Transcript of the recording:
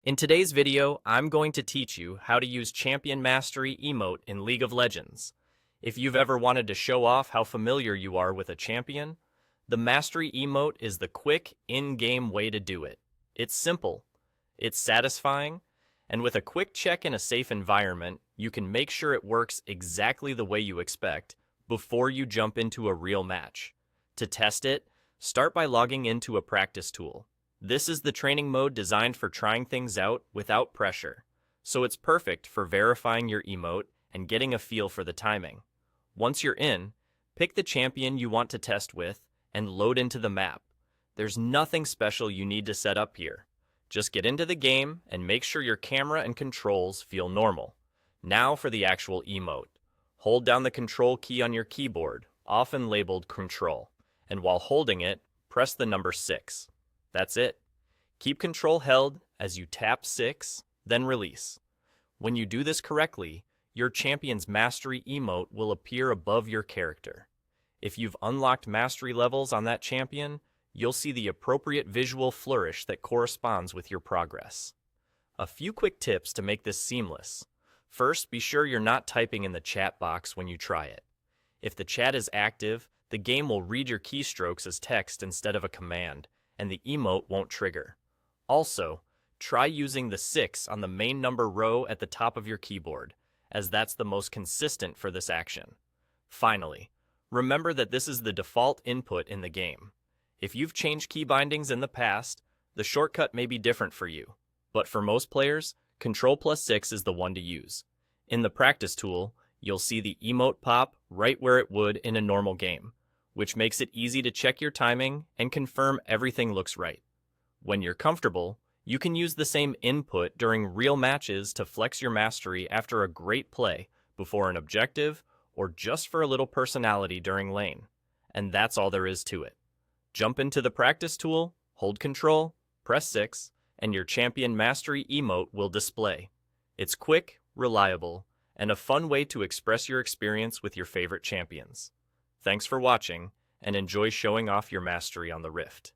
In today's video, I'm going to teach you how to use Champion Mastery Emote in League of Legends. If you've ever wanted to show off how familiar you are with a champion, the Mastery Emote is the quick, in-game way to do it. It's simple, it's satisfying, and with a quick check in a safe environment, you can make sure it works exactly the way you expect before you jump into a real match. To test it, start by logging into a practice tool. This is the training mode designed for trying things out without pressure, so it's perfect for verifying your emote and getting a feel for the timing. Once you're in, pick the champion you want to test with and load into the map. There's nothing special you need to set up here. Just get into the game and make sure your camera and controls feel normal. Now for the actual emote. Hold down the control key on your keyboard, often labeled control, and while holding it, press the number 6. That's it. Keep control held as you tap 6, then release. When you do this correctly, your champion's mastery emote will appear above your character. If you've unlocked mastery levels on that champion, you'll see the appropriate visual flourish that corresponds with your progress. A few quick tips to make this seamless. First, be sure you're not typing in the chat box when you try it. If the chat is active, the game will read your keystrokes as text instead of a command, and the emote won't trigger. Also, try using the 6 on the main number row at the top of your keyboard, as that's the most consistent for this action. Finally, remember that this is the default input in the game. If you've changed key bindings in the past, the shortcut may be different for you, but for most players, Ctrl+6 is the one to use. In the practice tool, you'll see the emote pop right where it would in a normal game, which makes it easy to check your timing and confirm everything looks right. When you're comfortable, you can use the same input during real matches to flex your mastery after a great play, before an objective, or just for a little personality during lane. And that's all there is to it. Jump into the practice tool, hold control, press 6, and your champion mastery emote will display. It's quick, reliable, and a fun way to express your experience with your favorite champions. Thanks for watching, and enjoy showing off your mastery on the Rift.